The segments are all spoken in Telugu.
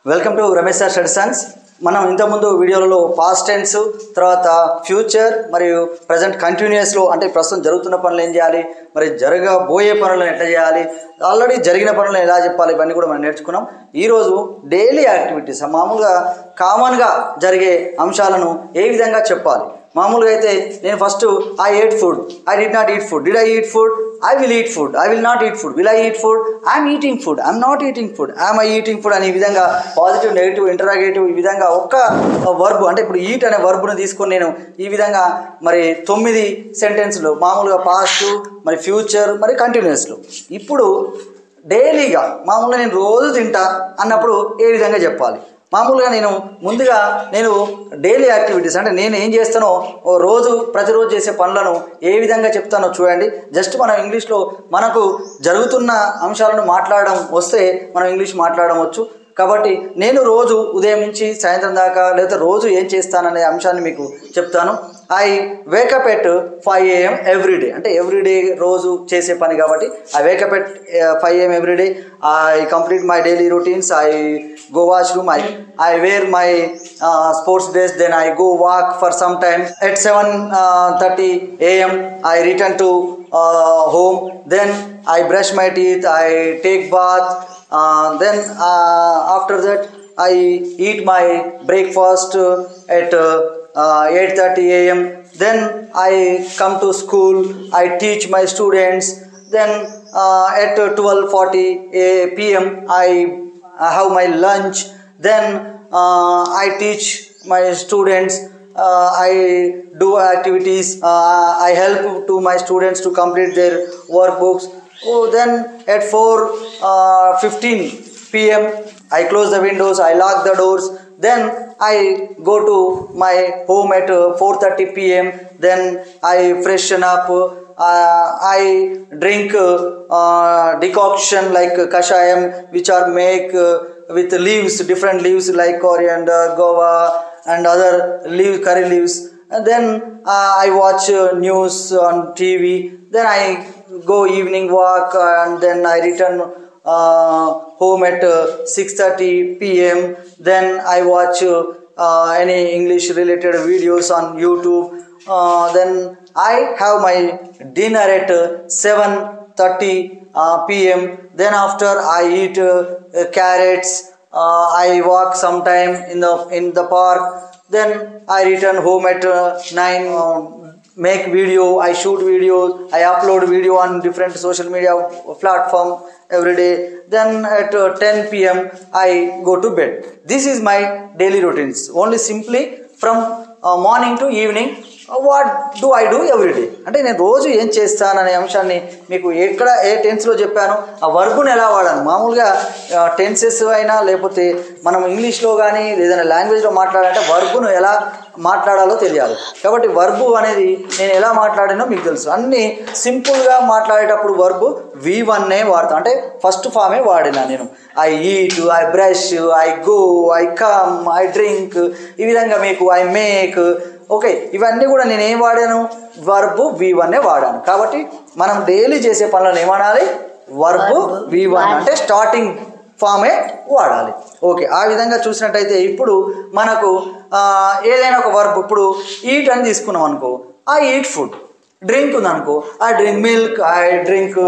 Welcome to Ramesh sir study Sons. మనం ఇంతకుముందు వీడియోలలో పాస్ట్ టెన్స్, తర్వాత ఫ్యూచర్ మరియు ప్రజెంట్ కంటిన్యూస్లో అంటే ప్రస్తుతం జరుగుతున్న పనులు ఏం చేయాలి, మరి జరగబోయే పనులను ఎట్లా చేయాలి, ఆల్రెడీ జరిగిన పనులను ఎలా చెప్పాలి, ఇవన్నీ కూడా మనం నేర్చుకున్నాం. ఈరోజు డైలీ యాక్టివిటీస్ మామూలుగా కామన్గా జరిగే అంశాలను ఏ విధంగా చెప్పాలి. మామూలుగా అయితే నేను first I eight food, I did not eat food, did I eat food, I will eat food, I will not eat food, will I eat food, I'm eating food, I'm not eating food, I'm I eating food అని ఈ విధంగా పాజిటివ్, నెగిటివ్, ఇంటరాగేటివ్ ఈ విధంగా ఒక్క వర్బ్ అంటే ఇప్పుడు ఈట్ అనే వర్బ్ను తీసుకొని నేను ఈ విధంగా మరి 9 సెంటెన్స్లు మామూలుగా పాస్ట్, మరి ఫ్యూచర్, మరి కంటిన్యూస్లు. ఇప్పుడు డైలీగా మామూలుగా నేను రోజు తింటా అన్నప్పుడు ఏ విధంగా చెప్పాలి. మామూలుగా ముందుగా నేను డైలీ యాక్టివిటీస్ అంటే నేను ఏం చేస్తానో రోజు ప్రతిరోజు చేసే పనులను ఏ విధంగా చెప్తానో చూడండి. జస్ట్ మనం ఇంగ్లీష్లో మనకు జరుగుతున్న అంశాలను మాట్లాడడం వస్తే మనం ఇంగ్లీష్ మాట్లాడడం వచ్చు. కాబట్టి నేను రోజు ఉదయం నుంచి సాయంత్రం దాకా లేదా రోజు ఏం చేస్తాననే అంశాన్ని మీకు చెప్తాను. I wake up at 5 AM everyday అంటే ఎవ్రీడే రోజు చేసే పని కాబట్టి I wake up at 5 AM everyday. I complete my daily routines. I go washroom, I wear my sports dress, then I go walk for some time. At 7:30 AM I return to home, then I brush my teeth, I take bath, then after that I eat my breakfast at 8:30 AM. Then I come to school, I teach my students. Then at 12:40 PM I have my lunch. Then I teach my students. I do activities. I help to my students to complete their workbooks. Then at 4:15 PM I close the windows, I lock the doors. Then I go to my home at 4:30 PM. Then I freshen up. I drink decoction like kashayam, which are make with leaves, different leaves like coriander, guava and other leaves, curry leaves. And then I watch news on TV. Then I go evening walk and then I return home at 6:30 PM. Then I watch any English related videos on YouTube. Then I have my dinner at 7:30 PM. Then after I eat carrots. I walk sometime in the park. Then I return home at 9. Make video. I shoot videos. I upload video on different social media platform every day. Then at 10 PM I go to bed. This is my daily routines. Only simply from morning to evening. What do I do everyday అంటే నేను రోజు ఏం చేస్తాననే అంశాన్ని మీకు ఎక్కడ ఏ టెన్స్లో చెప్పాను, ఆ వర్బును ఎలా వాడాను. మామూలుగా టెన్సెస్ అయినా లేకపోతే మనం ఇంగ్లీష్లో కానీ ఏదైనా లాంగ్వేజ్లో మాట్లాడాలంటే వర్బును ఎలా మాట్లాడాలో తెలియాలి. కాబట్టి వర్బు అనేది నేను ఎలా మాట్లాడానో మీకు తెలుసు. అన్నీ సింపుల్గా మాట్లాడేటప్పుడు వర్బు V1 వాడతాను, అంటే ఫస్ట్ ఫామే వాడినా నేను. I eat, I brush, I go, I come, I drink, ఈ విధంగా మీకు ఐ మేక్. ఓకే, ఇవన్నీ కూడా నేను ఏం వాడాను, వర్బు V1 వాడాను. కాబట్టి మనం డైలీ చేసే పనులను ఏమనాలి, వర్బు V1 అంటే స్టార్టింగ్ ఫామే వాడాలి. ఓకే, ఆ విధంగా చూసినట్టయితే ఇప్పుడు మనకు ఏదైనా ఒక వర్బ్, ఇప్పుడు ఈట్ అని తీసుకున్నాం అనుకో, ఐ ఈట్ ఫుడ్. డ్రింక్ ఉందనుకో, I drink milk, I drink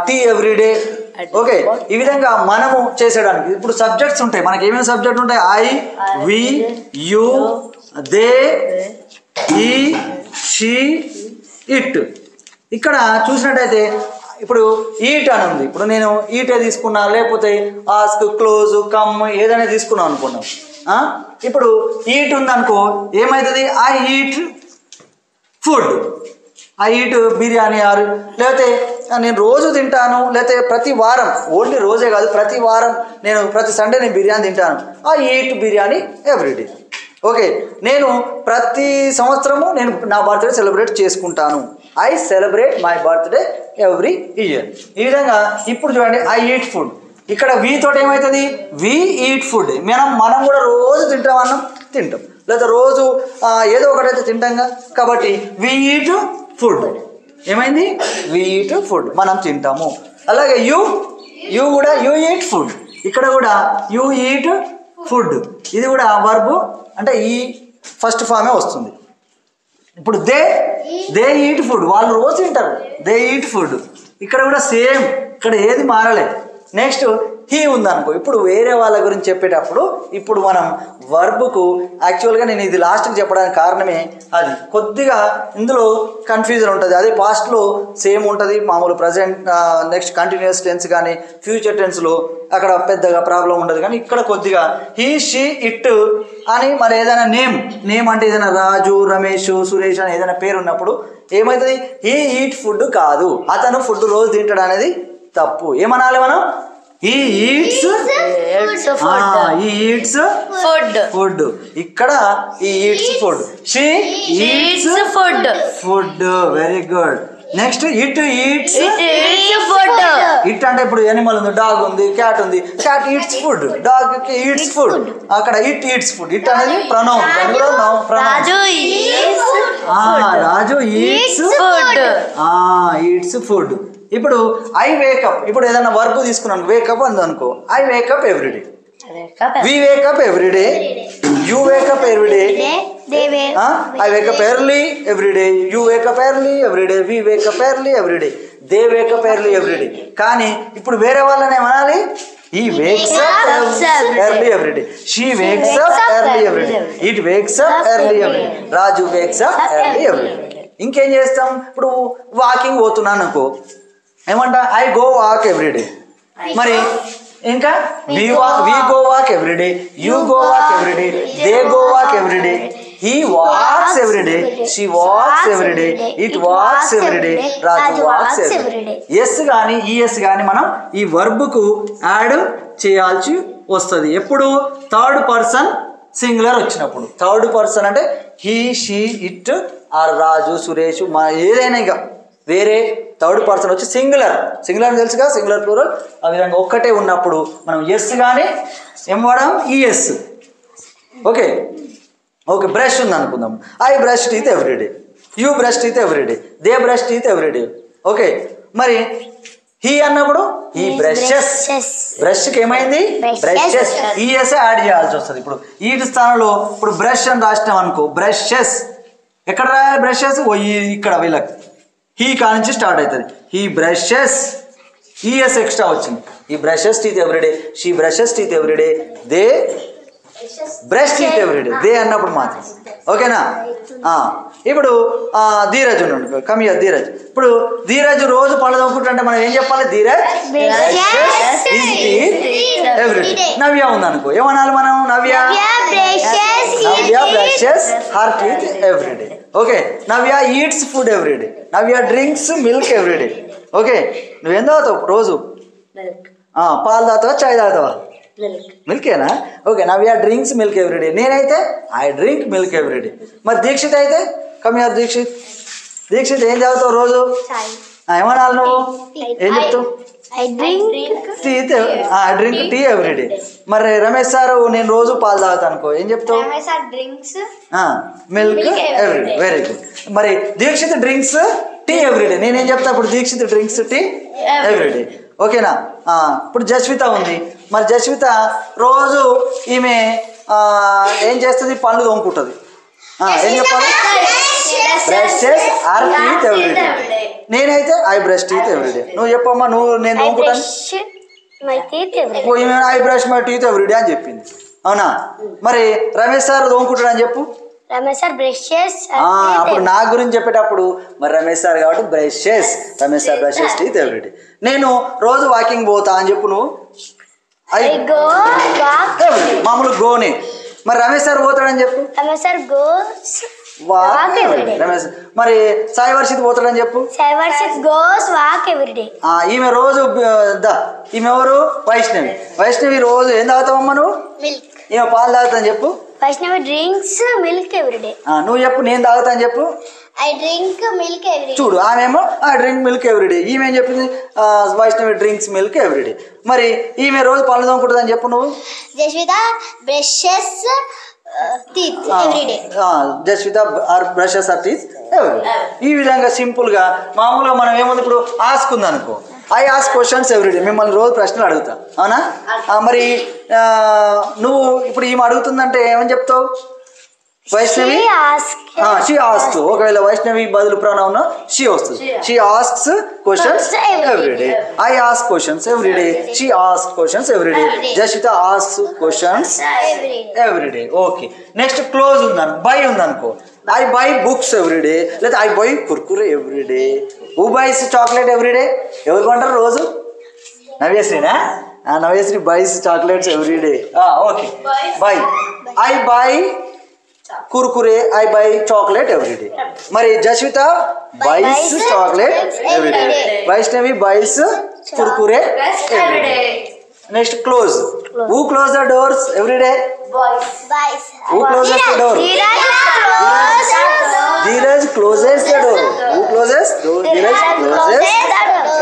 tea every day. Okay, ఈ విధంగా మనము చేసేయడానికి ఇప్పుడు సబ్జెక్ట్స్ ఉంటాయి. మనకి ఏమేమి సబ్జెక్ట్ ఉంటాయి, ఐ, వి, యు, దే, ఈ, షీ, ఇట్. ఇక్కడ చూసినట్టయితే ఇప్పుడు ఈట్ అని ఉంది. ఇప్పుడు నేను ఈటే తీసుకున్నా, లేకపోతే ఆస్క్, క్లోజ్, కమ్ ఏదైనా తీసుకున్నాం అనుకున్నాం. ఇప్పుడు ఈట్ ఉందనుకో ఏమవుతుంది, I eat food, I eat biryani. ఆరు లేకపోతే నేను రోజు తింటాను, లేకపోతే ప్రతి వారం, ఓన్లీ రోజే కాదు ప్రతి వారం నేను ప్రతి సండే నేను బిర్యానీ తింటాను, I eat biryani everyday. Okay, నేను ప్రతి సంవత్సరము నేను నా బర్త్డే సెలబ్రేట్ చేసుకుంటాను, I celebrate my birthday every year. ఈ విధంగా ఇప్పుడు చూడండి, ఐ ఈట్ ఫుడ్. ఇక్కడ వి తోటి ఏమవుతుంది, వి ఈట్ ఫుడ్. మనం కూడా రోజు తింటాం లేదా రోజు ఏదో ఒకటైతే తింటాంగా. కాబట్టి వి ఈట్ ఫుడ్ ఏమైంది, వి ఈట్ ఫుడ్ మనం తింటాము. అలాగే యూ కూడా యూ ఈట్ ఫుడ్, ఇక్కడ కూడా యూ ఈట్ ఫుడ్, ఇది కూడా వర్బ్ అంటే ఈ ఫస్ట్ ఫామే వస్తుంది. ఇప్పుడు దే ఈట్ ఫుడ్, వాళ్ళు రోజు తింటారు, దే ఈట్ ఫుడ్. ఇక్కడ కూడా సేమ్, ఇక్కడ ఏది మారలే. నెక్స్ట్ హీ ఉందనుకో, ఇప్పుడు వేరే వాళ్ళ గురించి చెప్పేటప్పుడు ఇప్పుడు మనం వర్బ్కు యాక్చువల్గా నేను ఇది లాస్ట్కి చెప్పడానికి కారణమే అది కొద్దిగా ఇందులో కన్ఫ్యూజన్ ఉంటుంది. అదే పాస్ట్లో సేమ్ ఉంటుంది, మామూలు ప్రజెంట్ నెక్స్ట్ కంటిన్యూస్ టెన్స్ కానీ ఫ్యూచర్ టెన్స్లో అక్కడ పెద్దగా ప్రాబ్లం ఉండదు. కానీ ఇక్కడ కొద్దిగా హీ షీ ఇట్ అని మరి ఏదైనా నేమ్ అంటే ఏదైనా రాజు, రమేష్, సురేష్ అని ఏదైనా పేరు ఉన్నప్పుడు ఏమవుతుంది, హీ ఈట్ ఫుడ్ కాదు, అతను ఫుడ్ రోజు తింటాడు అనేది తప్పు. ఏమనాలి మనం, he eats food. ఇక్కడ he eats food, she eats food. Very good. Next it eats food. It అంటే ఇప్పుడు ఎనిమల్ ఉంది, డాగ్ ఉంది, క్యాట్ ఉంది, cat eats food, dog eats food. అక్కడ ఇట్ ఈట్స్ ఫుడ్, ఇట్ అనేది ప్రొనౌన్, రాజు ఈట్స్ ఫుడ్. ఇప్పుడు ఐ వేకప్, ఇప్పుడు ఏదైనా వర్క్ తీసుకున్నాను, వేకప్ అంది అనుకో, I wake up every day, we wake up every day, you wake up every day, I wake up early every day, you wake up early every day, we wake up early every day, they wake up early everyday. కానీ ఇప్పుడు వేరే వాళ్ళని ఏమనాలి, he wakes up early every day, she wakes up early every day, it wakes up early every day, Raju wakes up early every day. ఇంకేం చేస్తాం, ఇప్పుడు వాకింగ్ పోతున్నాను అనుకో, ఏమంటా ఐ గో వాక్ ఎవ్రీడే. మరి ఇంకా we go walk every day, you go walk every day, they go walk every day, he walks every day, she walks every day, it walks every day, Raju walks every day. S కానీ ఈఎస్ కానీ మనం ఈ వర్బ్కు యాడ్ చేయాల్సి వస్తుంది. ఎప్పుడు థర్డ్ పర్సన్ సింగులర్ వచ్చినప్పుడు. థర్డ్ పర్సన్ అంటే he, she, it or Raju, Suresh, మా ఏదైనా ఇక వేరే థర్డ్ పర్సన్ వచ్చి సింగులర్ అని తెలుసుగా, సింగులర్ ప్లూరల్. ఆ విధంగా ఒక్కటే ఉన్నప్పుడు మనం ఎస్ కానీ ఏం వాడడం, ఈఎస్. ఓకే, బ్రష్ ఉంది అనుకుందాం, I brush teeth everyday, you brush teeth everyday, they brush teeth every day. Okay, మరి హీ అన్నప్పుడు హీ బ్రషెస్, బ్రష్కి ఏమైంది బ్రషెస్, ఈఎస్ యాడ్ చేయాల్సి వస్తుంది. ఇప్పుడు ఈ స్థానంలో ఇప్పుడు బ్రష్ అని రాసినాం అనుకో, బ్రషెస్ ఎక్కడ రాయాలి, బ్రషెస్ ఇక్కడ వీళ్ళకి హీ కానించి స్టార్ట్ అవుతుంది, హీ బ్రషెస్, ఈఎస్ ఎక్స్ట్రా వచ్చింది, he brushes teeth everyday, she brushes teeth everyday, they brush teeth everyday, they అన్నప్పుడు మాత్రం. ఓకేనా. ఇప్పుడు ధీరజ్ ఉన్నాడు, కమియా ధీరజ్. ఇప్పుడు ధీరజ్ రోజు పళ్ళు తోముకుంటుంటే మనం ఏం చెప్పాలి, ధీరజ్ ఎవ్రీడే. నవ్య ఉంది అనుకో, ఏమనాలి మనం, Navya brushes her teeth every day. Okay, Navya eats food every day, Navya drinks milk every day. Okay, నువ్వేం తాగుతావు రోజు, పాలు తాగుతావా, చాయ్ తాగుతావా, మిల్కేనా. Okay, Navya drinks milk every day, నేనైతే ఐ డ్రింక్ మిల్క్ ఎవ్రీడే. మరి దీక్షిత్ అయితే, కమియర్ దీక్షిత్ ఏం చదువుతావు రోజు, ఏమనాలి నువ్వు, ఏం చెప్తావు, ఐ డ్రింక్ టీ ఎవ్రీడే. మరి రమేష్ సార్ నేను రోజు పాలు తాగుతాను అనుకో, ఏం చెప్తావు, మిల్క్ ఎవ్రీడే. Very good. మరి దీక్షిత్ డ్రింక్స్ టీ ఎవ్రీడే, నేనేం చెప్తా ఇప్పుడు, దీక్షిత్ డ్రింక్స్ టీ ఎవ్రీడే. ఓకేనా. ఇప్పుడు జస్విత ఉంది, మరి జస్విత రోజు ఈమె ఏం చేస్తుంది, పళ్ళు తోముకుంటుంది, ఏం చెప్పాలి, బ్రషెస్ ఆర్ టీత్ ఎవ్రీడే. నేనైతే ఐ బ్రష్ టీత్ ఎవ్రీడే. నువ్వు చెప్పమ్మా, నేను తోముకుంటాను, I brush my teeth every day అని చెప్పింది, అవునా. మరి రమేష్ సార్ తోముకుంటాడు అని చెప్పు, అప్పుడు నా గురించి చెప్పేటప్పుడు మరి రమేష్ సార్ కాబట్టి brushes, Ramesh sir brushes teeth everyday. నేను రోజు వాకింగ్ పోతా అని చెప్పు నువ్వు, మామూలు గోనే. మరి రమేష్ సార్ పోతాడని చెప్పు, వాక్ ఎవ్రీడే. రమేష్ మరి సాయి వర్షిత్ పోతాడని చెప్పు, ఈమె రోజు ఈమె ఎవరు, వైష్ణవి రోజు ఏం తాగుతావమ్మా నువ్వు, ఈమె పాలు తాగుతాని చెప్పు, వైష్ణవి డ్రింక్స్ మిల్క్ ఎవ్రీడే. నువ్వు చెప్పు, నేను తాగుతా అని చెప్పు, ఐ డ్రింక్ మిల్క్ ఎవ్రీడే. చూడు, ఆమెమో ఐ డ్రింక్ మిల్క్ ఎవ్రీడే, ఈమె ఏం చెప్పింది, వైష్ణవి డ్రింక్స్ మిల్క్ ఎవ్రీడే. మరి ఈమె రోజు పళ్ళు తోముకుంటుంది అని చెప్పు నువ్వు, Jaswitha brushes teeth every day, Jaswitha are brushes are teeth every day. ఈ విధంగా సింపుల్గా మామూలుగా మనం ఏముంది, ఇప్పుడు ఆస్క్ ఉంది అనుకో, ఐ ఆస్క్ క్వశ్చన్స్ ఎవ్రీడే. మిమ్మల్ని రోజు ప్రశ్నలు అడుగుతా, అవునా? మరి నువ్వు ఇప్పుడు ఈమె అడుగుతుందంటే ఏమని చెప్తావు? Vaishnavi she asks. ఒకవేళ వైష్ణవి బదులు ప్రొనౌన్ షీ వస్తుంది. She asks questions everyday. I ask questions everyday. She ask questions everyday. Jaswitha asks questions everyday. Okay. Next close ఉందను, బై ఉందనుకో. ఐ బై బుక్స్ ఎవ్రీడే, లేదా I buy Kurkure everyday. Who buys chocolate everyday? ఎవరు కొంటారు రోజు? నవ్యశ్రీనా? Navyasri buys chocolates everyday. Okay. Buy. I buy Kurkure, I buy chocolate everyday. మరి Jaswitha buys chocolate everyday. Vaishnavi buys Kurkure every day. Next close. Who close the doors every day? Who closes the door? Dheeraj closes the door. Who closes? Dheeraj closes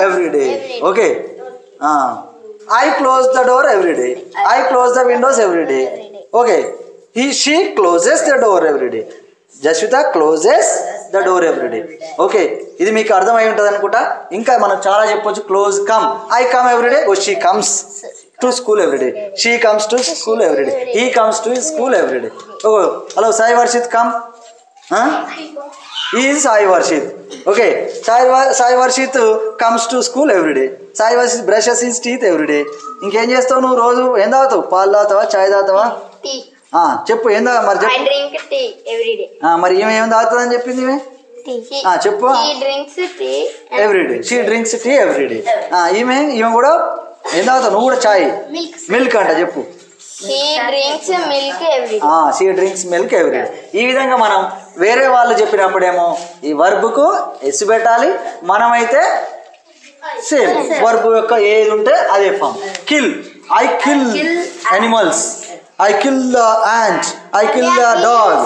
every day. Okay. I close the door every day. I close the windows every day. Okay. She closes the door every day. Jashvita closes the door every day. Okay. ఇది మీకు అర్థమై ఉంటుంది అనుకుంటా. ఇంకా మనం చాలా చెప్పొచ్చు. Close, come. I come every day. She comes to school every day. She comes to school every day. He comes to school every day. Oh, hello, Sai Varshit, come. He is Sai Varshit. Okay. Sai Varshit comes to school every day. Sai Varshit brushes his teeth every day. ఇంకేం చేస్తావు నువ్వు రోజు? ఏం తాగుతావు? పాలు తాగుతావా? చాయ్ తాగుతావా? చెప్పు. ఏం తాగు మరి చెప్పు. మరి ఈమె ఏం తాగుతుందని చెప్పింది ఈమె? చెప్పు. Every day. She drinks tea every day. ఈమె కూడా ఏం తాగుతావు? నువ్వు కూడా చాయ్, మిల్క్ అంట. చెప్పు. She drinks milk everyday. ఈ విధంగా మనం వేరే వాళ్ళు చెప్పినప్పుడేమో ఈ వర్బ్కు ఎస్ పెట్టాలి, మనమైతే సేమ్ వర్బ్ యొక్క ఏది ఉంటే అదే form. Kill, I kill animals. I kill the ant. I kill the dog.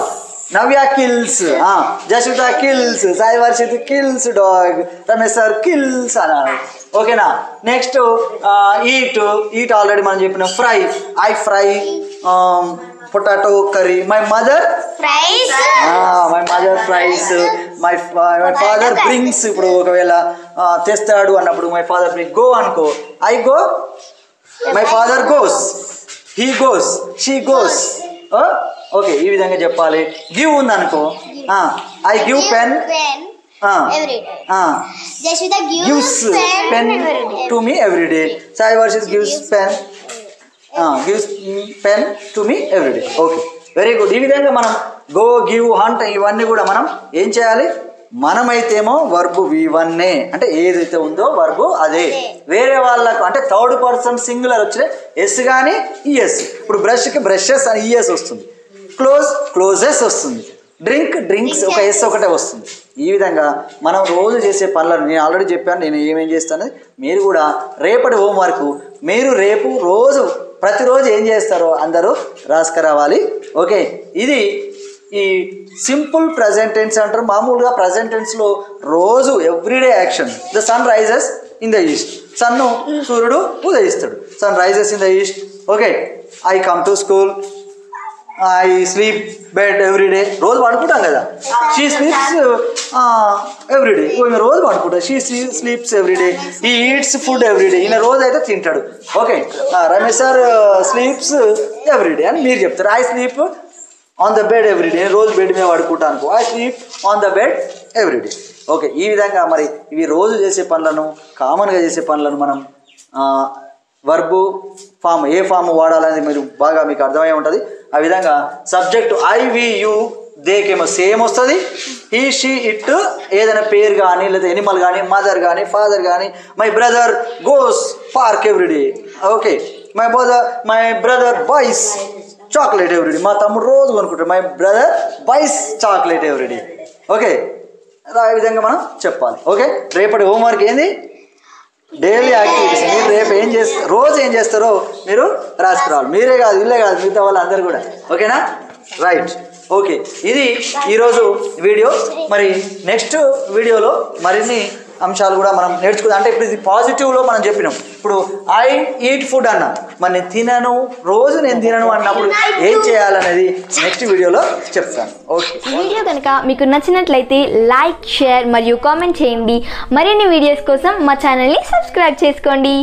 Navya kills. Jashvita kills. Sai Varshit kills dog. Ramesh sir kills. Okay na. Next eat. Eat already మనం చెప్పిన. Fry. I fry potato curry. My mother fries. My mother fries. My father brings. ఇప్పుడు ఒకవేళ తెస్తాడు అన్నప్పుడు my father brings. Go అనుకో. I go. My father goes. He goes, she goes. Okay. ఈ విధంగా చెప్పాలి. గివ్ ఉంది అనుకో. I give pen. Gives pen to me every day. Sai Varshith gives pen to me every day. Okay, very good. ఈ విధంగా మనం గో, గివ్, హంట్ ఇవన్నీ కూడా మనం ఏం చేయాలి? మనమైతేమో వర్బు V1 అంటే ఏదైతే ఉందో వర్బు అదే. వేరే వాళ్ళకు అంటే థర్డ్ పర్సన్ సింగులర్ వచ్చిన ఎస్ కానీ ఈఎస్. ఇప్పుడు బ్రష్కి బ్రషెస్ అని ఈఎస్ వస్తుంది. క్లోజ్ క్లోజెస్ వస్తుంది. డ్రింక్ డ్రింక్స్ ఒక ఎస్ ఒకటే వస్తుంది. ఈ విధంగా మనం రోజు చేసే పనులను నేను ఆల్రెడీ చెప్పాను నేను ఏమేం చేస్తాను. మీరు కూడా రేపటి హోంవర్క్ మీరు రేపు రోజు ప్రతిరోజు ఏం చేస్తారో అందరూ రాసుకురావాలి. ఓకే, ఇది ఈ సింపుల్ ప్రజెంట్ టెన్స్ అంటారు. మామూలుగా ప్రజెంట్ టెన్స్లో రోజు everyday action. The sun rises in the east. సన్ను సూర్యుడు ఉదయిస్తాడు. Sun rises in the east. Okay, I come to school. I sleep bed everyday. రోజు పడుకుంటాం కదా. She sleeps everyday. ఈయన రోజు పడుకుంటాడు. She sleeps everyday. He eats food everyday. ఈయన రోజు అయితే తింటాడు. Okay, Ramesh sir sleeps everyday అని మీరు చెప్తారు. I sleep on the bed everyday. రోజు బెడ్ మీద పడుకుంటాను. I sleep on the bed everyday. Okay, ఈ విధంగా మరి ఇవి రోజు చేసే పనులను కామన్గా చేసే పనులను మనం వర్బు ఫామ్ ఏ ఫామ్ వాడాలనేది మీరు బాగా మీకు అర్థమై ఉంటుంది. ఆ విధంగా సబ్జెక్టు ఐ వి యు దేకేమో సేమ్ వస్తుంది. హీ షీ ఇట్ ఏదైనా పేరు కానీ లేదా ఎనిమల్ కానీ మదర్ కానీ ఫాదర్ కానీ. My brother goes park everyday. Okay, my brother buys chocolate everyday. మా తమ్ముడు రోజు కొనుక్కుంటాడు. My brother buys chocolate everyday. Okay, ఆ విధంగా మనం చెప్పాలి. ఓకే, రేపటి హోంవర్క్ ఏంది? Daily activities. మీరు రేపు ఏం చేస్తారు, రోజు ఏం చేస్తారో మీరు రాసుకురావాలి. మీరే కాదు, వీళ్ళే కాదు, మిగతా వాళ్ళు అందరు కూడా. ఓకేనా? రైట్. ఓకే, ఇది ఈరోజు వీడియో. మరి నెక్స్ట్ వీడియోలో మరిన్ని అంశాలు కూడా మనం నేర్చుకుందాం. అంటే ఇప్పుడు ఇది పాజిటివ్లో మనం చెప్పినాం. ఇప్పుడు ఐ ఈట్ ఫుడ్ అన్నా, మరి నేను తినను, రోజు నేను తినను అన్నప్పుడు ఏం చేయాలనేది నెక్స్ట్ వీడియోలో చెప్తాను. ఓకే, వీడియో కనుక మీకు నచ్చినట్లయితే లైక్, షేర్ మరియు కామెంట్ చేయండి. మరిన్ని వీడియోస్ కోసం మా ఛానల్ని సబ్స్క్రైబ్ చేసుకోండి.